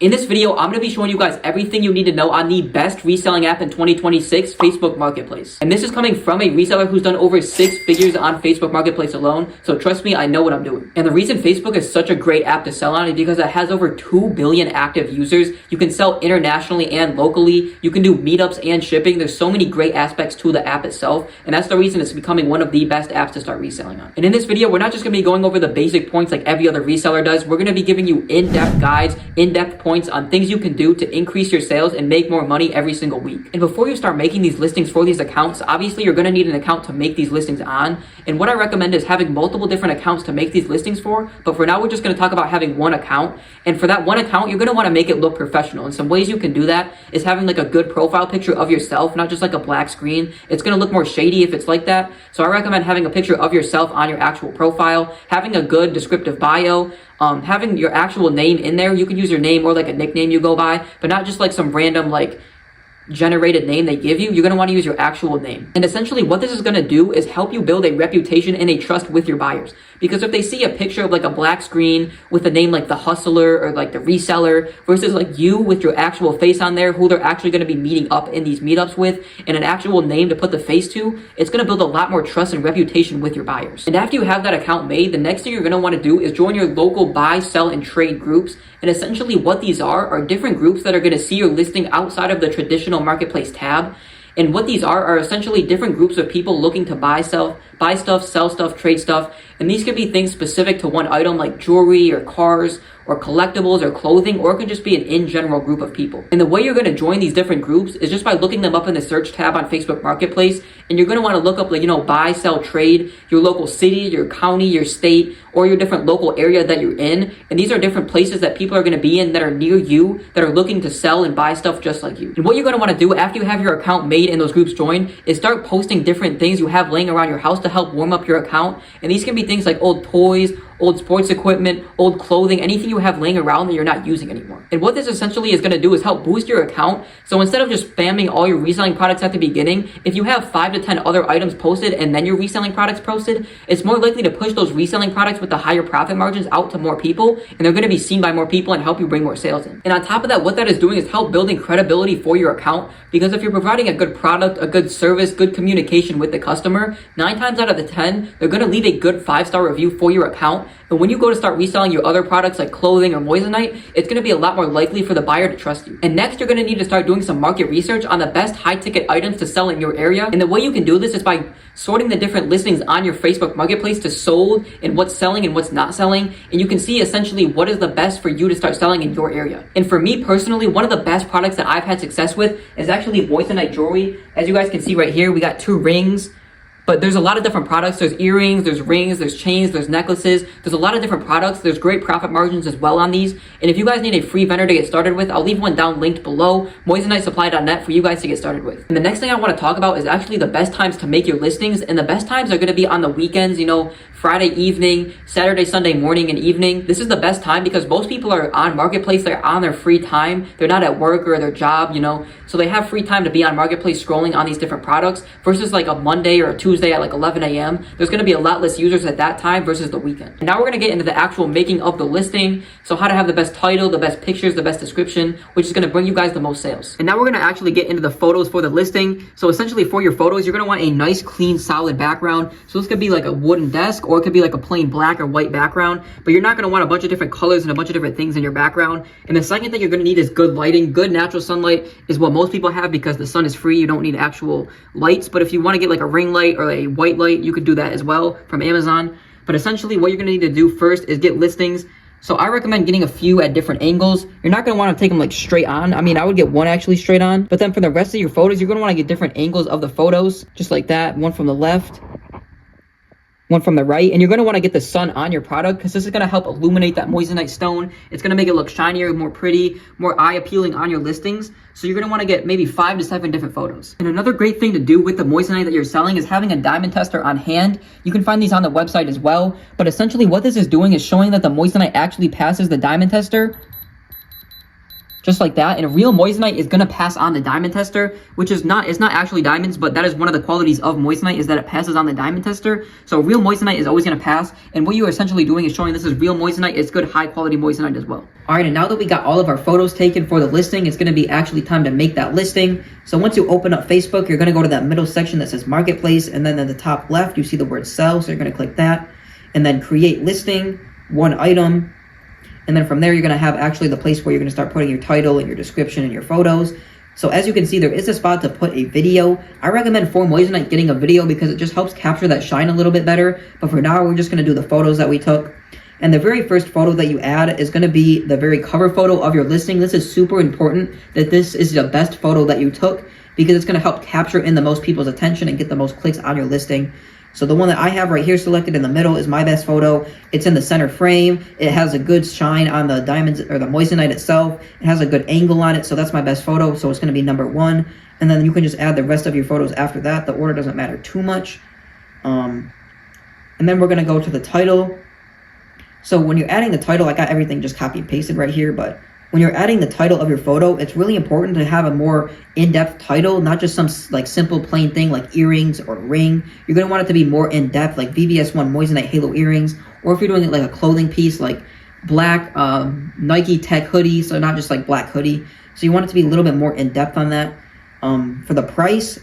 In this video, I'm going to be showing you guys everything you need to know on the best reselling app in 2026, Facebook Marketplace. And this is coming from a reseller who's done over 6 figures on Facebook Marketplace alone. So trust me, I know what I'm doing. And the reason Facebook is such a great app to sell on is because it has over 2 billion active users. You can sell internationally and locally. You can do meetups and shipping. There's so many great aspects to the app itself. And that's the reason it's becoming one of the best apps to start reselling on. And in this video, we're not just going to be going over the basic points like every other reseller does. We're going to be giving you in-depth guides, in-depth points on things you can do to increase your sales and make more money every single week. And before you start making these listings for these accounts, obviously you're going to need an account to make these listings on. And what I recommend is having multiple different accounts to make these listings for. But for now, we're just going to talk about having one account. And for that one account, you're going to want to make it look professional. And some ways you can do that is having like a good profile picture of yourself, not just like a black screen. It's going to look more shady if it's like that. So I recommend having a picture of yourself on your actual profile, having a good descriptive bio, having your actual name in there. You can use your name or like a nickname you go by, but not just like some random like generated name they give you. You're going to want to use your actual name. And essentially what this is going to do is help you build a reputation and a trust with your buyers. Because if they see a picture of like a black screen with a name like the hustler or like the reseller versus like you with your actual face on there, who they're actually going to be meeting up in these meetups with, and an actual name to put the face to, it's going to build a lot more trust and reputation with your buyers. And after you have that account made, the next thing you're going to want to do is join your local buy, sell, and trade groups. And essentially what these are different groups that are going to see your listing outside of the traditional marketplace tab. And what these are essentially different groups of people looking to buy stuff, sell stuff, trade stuff. And these could be things specific to one item like jewelry or cars or collectibles or clothing, or it could just be an in general group of people. And the way you're going to join these different groups is just by looking them up in the search tab on Facebook Marketplace. And you're going to want to look up like, buy, sell, trade, your local city, your county, your state, or your different local area that you're in. And these are different places that people are going to be in that are near you, that are looking to sell and buy stuff just like you. And what you're going to want to do after you have your account made and those groups joined is start posting different things you have laying around your house to help warm up your account. And these can be things like old toys, old sports equipment, old clothing, anything you have laying around that you're not using anymore. And what this essentially is going to do is help boost your account. So instead of just spamming all your reselling products at the beginning, if you have 5 to 10 other items posted and then your reselling products posted, it's more likely to push those reselling products with the higher profit margins out to more people, and they're going to be seen by more people and help you bring more sales in. And on top of that, what that is doing is help building credibility for your account, because if you're providing a good product, a good service, good communication with the customer, 9 times out of the 10, they're going to leave a good 5-star review for your account. And when you go to start reselling your other products like clothing or moissanite, it's going to be a lot more likely for the buyer to trust you. And next, you're going to need to start doing some market research on the best high-ticket items to sell in your area. And the way you can do this is by sorting the different listings on your Facebook Marketplace to sold and what's selling and what's not selling. And you can see essentially what is the best for you to start selling in your area. And for me personally, one of the best products that I've had success with is actually moissanite jewelry. As you guys can see right here, we got 2 rings. But there's a lot of different products. There's earrings, there's rings, there's chains, there's necklaces. There's a lot of different products. There's great profit margins as well on these. And if you guys need a free vendor to get started with, I'll leave one down linked below, moissanitesupply.net, for you guys to get started with. And the next thing I want to talk about is actually the best times to make your listings. And the best times are going to be on the weekends, Friday evening, Saturday, Sunday morning and evening. This is the best time because most people are on Marketplace. They're on their free time. They're not at work or their job, So they have free time to be on Marketplace scrolling on these different products versus like a Monday or a Tuesday at like 11 a.m. There's going to be a lot less users at that time versus the weekend. And now we're going to get into the actual making of the listing. So how to have the best title, the best pictures, the best description, which is going to bring you guys the most sales. And now we're going to actually get into the photos for the listing. So essentially for your photos, you're going to want a nice, clean, solid background. So this could be like a wooden desk, or it could be like a plain black or white background, but you're not going to want a bunch of different colors and a bunch of different things in your background. And the second thing you're going to need is good lighting. Good natural sunlight is what most people have because the sun is free. You don't need actual lights, but if you want to get like a ring light or a white light, you could do that as well from Amazon. But essentially what you're going to need to do first is get listings. So I recommend getting a few at different angles. You're not going to want to take them like straight on. I mean, I would get one actually straight on, but then for the rest of your photos, you're going to want to get different angles of the photos, just like that. One from the left, one from the right, and you're going to want to get the sun on your product because this is going to help illuminate that moissanite stone. It's going to make it look shinier, more pretty, more eye appealing on your listings. So you're going to want to get maybe 5 to 7 different photos. And another great thing to do with the moissanite that you're selling is having a diamond tester on hand. You can find these on the website as well, but essentially what this is doing is showing that the moissanite actually passes the diamond tester. Just like that. And real moissanite is going to pass on the diamond tester, which is not, it's not actually diamonds, but that is one of the qualities of moissanite, is that it passes on the diamond tester. So real moissanite is always going to pass. And what you are essentially doing is showing this is real moissanite. It's good high quality moissanite as well. All right, and now that we got all of our photos taken for the listing, it's going to be actually time to make that listing. So once you open up Facebook, you're going to go to that middle section that says marketplace, and then at the top left you see the word sell, so you're going to click that, and then create listing, one item. And then from there, you're going to have actually the place where you're going to start putting your title and your description and your photos. So as you can see, there is a spot to put a video. I recommend for moissanite getting a video because it just helps capture that shine a little bit better. But for now, we're just going to do the photos that we took. And the very first photo that you add is going to be the very cover photo of your listing. This is super important that this is the best photo that you took, because it's going to help capture in the most people's attention and get the most clicks on your listing. So the one that I have right here selected in the middle is my best photo. It's in the center frame. It has a good shine on the diamonds or the moissanite itself. It has a good angle on it, so that's my best photo. So it's going to be number 1. And then you can just add the rest of your photos after that. The order doesn't matter too much. And then we're going to go to the title. So when you're adding the title, I got everything just copy and pasted right here, but when you're adding the title of your photo, it's really important to have a more in-depth title, not just some like simple plain thing like earrings or ring. You're going to want it to be more in-depth, like VVS1 Moissanite Halo earrings, or if you're doing it like a clothing piece, like black Nike Tech hoodie, so not just like black hoodie. So you want it to be a little bit more in-depth on that. For the price,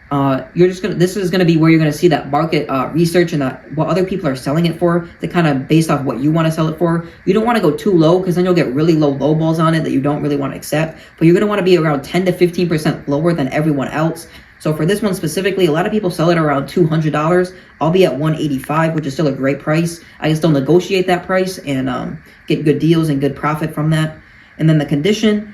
this is gonna be where you're gonna see that market research and that what other people are selling it for, to kind of based off what you want to sell it for. You don't want to go too low, because then you'll get really low balls on it that you don't really want to accept. But you're gonna want to be around 10 to 15% lower than everyone else. So for this one specifically, a lot of people sell it around $200. I'll be at $185, which is still a great price. I can still negotiate that price and get good deals and good profit from that. And then the condition,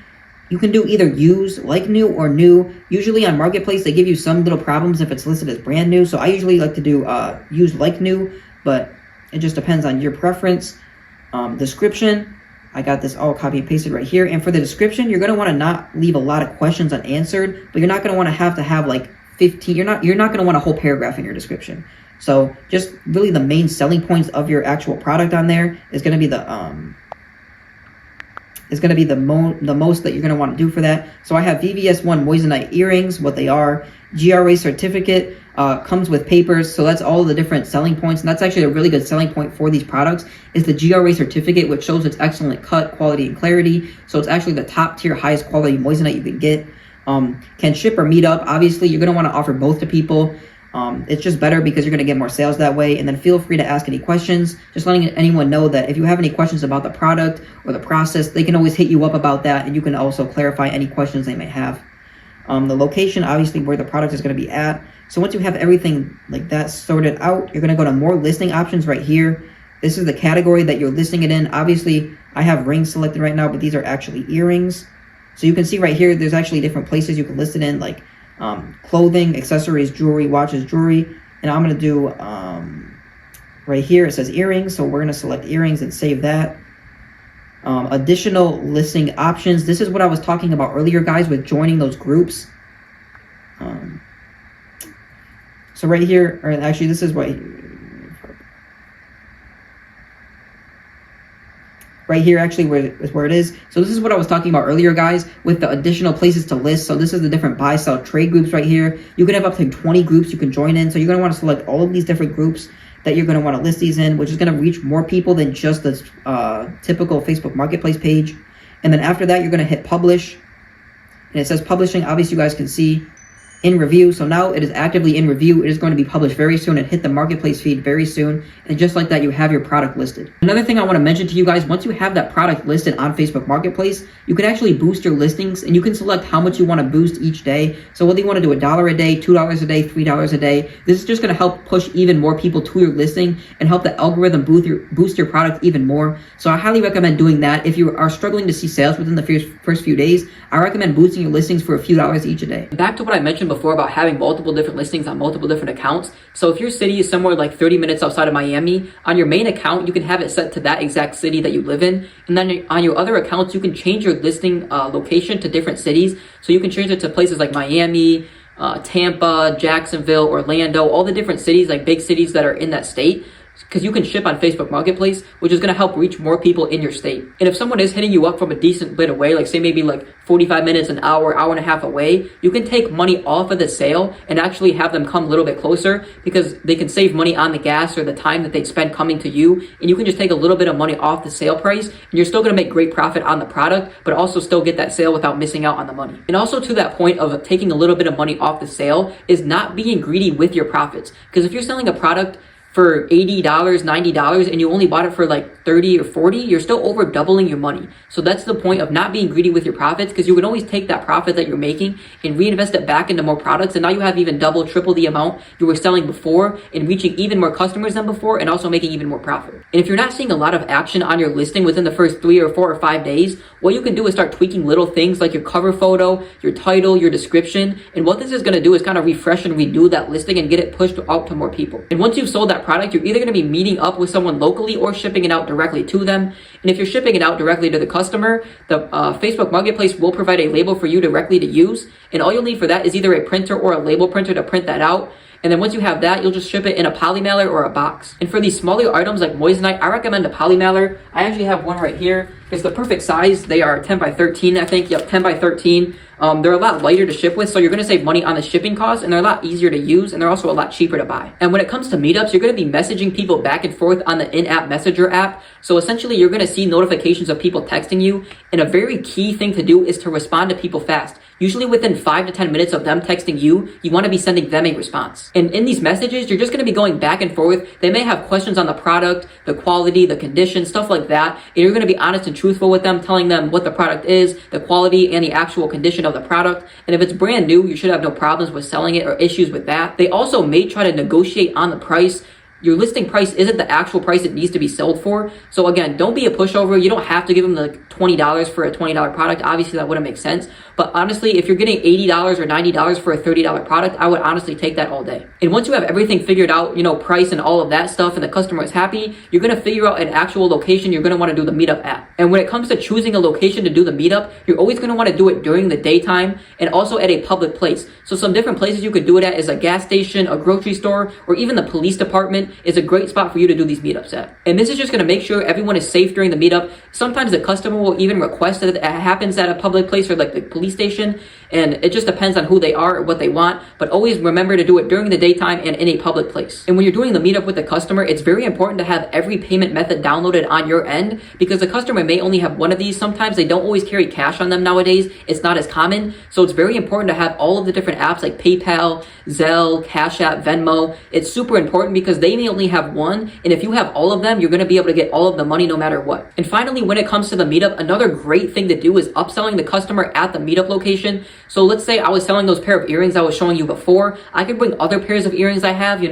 you can do either use, like new, or new. Usually on Marketplace, they give you some little problems if it's listed as brand new. So I usually like to do use, like new, but it just depends on your preference. Description, I got this all copy and pasted right here. And for the description, you're going to want to not leave a lot of questions unanswered, but you're not going to want to have like 15. You're not going to want a whole paragraph in your description. So just really the main selling points of your actual product on there is going to be the most that you're going to want to do for that. So I have VVS1 Moissanite earrings, what they are. GRA certificate comes with papers, so that's all the different selling points. And that's actually a really good selling point for these products, is the GRA certificate, which shows its excellent cut, quality, and clarity. So it's actually the top tier, highest quality moissanite you can get. Can ship or meet up. Obviously, you're going to want to offer both to people. It's just better because you're going to get more sales that way. And then feel free to ask any questions. Just letting anyone know that if you have any questions about the product or the process, they can always hit you up about that. And you can also clarify any questions they may have. The location, obviously where the product is going to be at. So once you have everything like that sorted out, you're going to go to more listing options right here. This is the category that you're listing it in. Obviously, I have rings selected right now, but these are actually earrings. So you can see right here, there's actually different places you can list it in, like clothing, accessories, jewelry, watches, jewelry. And I'm going to do right here, it says earrings. So we're going to select earrings and save that. Additional listing options. This is what I was talking about earlier, guys, with joining those groups. So right here, or actually this is right here actually where it is. So this is what I was talking about earlier, guys, with the additional places to list. So this is the different buy, sell, trade groups right here. You can have up to 20 groups you can join in. So you're going to want to select all of these different groups that you're going to want to list these in, which is going to reach more people than just this typical Facebook Marketplace page. And then after that, you're going to hit publish. And it says publishing. Obviously, you guys can see in review. So now it is actively in review. It is going to be published very soon and hit the Marketplace feed very soon. And just like that, you have your product listed. Another thing I want to mention to you guys, once you have that product listed on Facebook Marketplace, you can actually boost your listings, and you can select how much you want to boost each day. So whether you want to do $1 a day, $2 a day, $3 a day, this is just going to help push even more people to your listing and help the algorithm boost your product even more. So I highly recommend doing that. If you are struggling to see sales within the first few days, I recommend boosting your listings for a few dollars each a day. Back to what I mentioned before about having multiple different listings on multiple different accounts. So if your city is somewhere like 30 minutes outside of Miami, on your main account, you can have it set to that exact city that you live in. And then on your other accounts, you can change your listing location to different cities. So you can change it to places like Miami, Tampa, Jacksonville, Orlando, all the different cities, like big cities that are in that state. because you can ship on Facebook Marketplace, which is going to help reach more people in your state. And if someone is hitting you up from a decent bit away, like say maybe like 45 minutes, an hour, hour and a half away, you can take money off of the sale and actually have them come a little bit closer, because they can save money on the gas or the time that they'd spend coming to you, and you can just take a little bit of money off the sale price, and you're still going to make great profit on the product, but also still get that sale without missing out on the money. And also to that point of taking a little bit of money off the sale is not being greedy with your profits, because if you're selling a product for $80, $90, and you only bought it for like 30 or 40, you're still over doubling your money. So that's the point of not being greedy with your profits, because you can always take that profit that you're making and reinvest it back into more products, and now you have even double, triple the amount you were selling before, and reaching even more customers than before, and also making even more profit. And if you're not seeing a lot of action on your listing within the first 3 or 4 or 5 days, what you can do is start tweaking little things like your cover photo, your title, your description, and what this is going to do is kind of refresh and redo that listing and get it pushed out to more people. And once you've sold that product, you're either going to be meeting up with someone locally or shipping it out directly to them. And if you're shipping it out directly to the customer, the Facebook Marketplace will provide a label for you directly to use. And all you'll need for that is either a printer or a label printer to print that out. And then once you have that, you'll just ship it in a poly mailer or a box. And for these smaller items like moissanite, I recommend a poly mailer. I actually have one right here. It's the perfect size. They are 10 by 13, I think. Yep, 10 by 13. They're a lot lighter to ship with, so you're going to save money on the shipping costs, and they're a lot easier to use, and they're also a lot cheaper to buy. And when it comes to meetups, you're going to be messaging people back and forth on the in-app messenger app. So essentially, you're going to see notifications of people texting you, and a very key thing to do is to respond to people fast. Usually within 5 to 10 minutes of them texting you, you want to be sending them a response. And in these messages, you're just going to be going back and forth. They may have questions on the product, the quality, the condition, stuff like that. And you're going to be honest and truthful with them, telling them what the product is, the quality, and the actual condition of the product. And if it's brand new, you should have no problems with selling it or issues with that. They also may try to negotiate on the price. Your listing price isn't the actual price it needs to be sold for. So again, don't be a pushover. You don't have to give them the $20 for a $20 product. Obviously, that wouldn't make sense. But honestly, if you're getting $80 or $90 for a $30 product, I would honestly take that all day. And once you have everything figured out, price and all of that stuff, and the customer is happy, you're going to figure out an actual location you're going to want to do the meetup at. And when it comes to choosing a location to do the meetup, you're always going to want to do it during the daytime and also at a public place. So some different places you could do it at is a gas station, a grocery store, or even the police department is a great spot for you to do these meetups at. And this is just going to make sure everyone is safe during the meetup. Sometimes the customer will even request that it happens at a public place or like the police station, and it just depends on who they are or what they want. But always remember to do it during the daytime and in a public place. And when you're doing the meetup with the customer, it's very important to have every payment method downloaded on your end, because the customer may only have one of these. Sometimes they don't always carry cash on them nowadays. It's not as common. So it's very important to have all of the different apps like PayPal, Zelle, Cash App, Venmo. It's super important because they may only have one, and if you have all of them, you're going to be able to get all of the money no matter what. And finally, when it comes to the meetup, another great thing to do is upselling the customer at the meetup location. So let's say I was selling those pair of earrings I was showing you before. I could bring other pairs of earrings I have.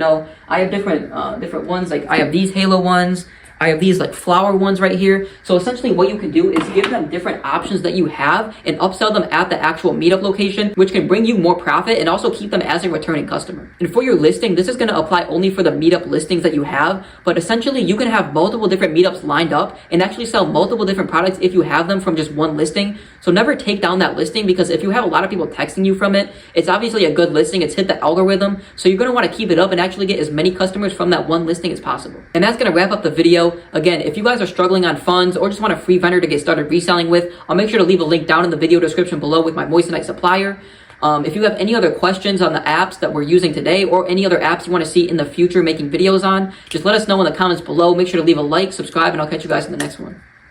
I have different ones. Like I have these halo ones. I have these like flower ones right here. So essentially what you can do is give them different options that you have and upsell them at the actual meetup location, which can bring you more profit and also keep them as a returning customer. And for your listing, this is going to apply only for the meetup listings that you have, but essentially you can have multiple different meetups lined up and actually sell multiple different products if you have them from just one listing. So never take down that listing, because if you have a lot of people texting you from it, it's obviously a good listing. It's hit the algorithm. So you're going to want to keep it up and actually get as many customers from that one listing as possible. And that's going to wrap up the video. Again, if you guys are struggling on funds or just want a free vendor to get started reselling with, I'll make sure to leave a link down in the video description below with my moissanite supplier. If you have any other questions on the apps that we're using today or any other apps you want to see in the future making videos on, just let us know in the comments below. Make sure to leave a like, subscribe, and I'll catch you guys in the next one.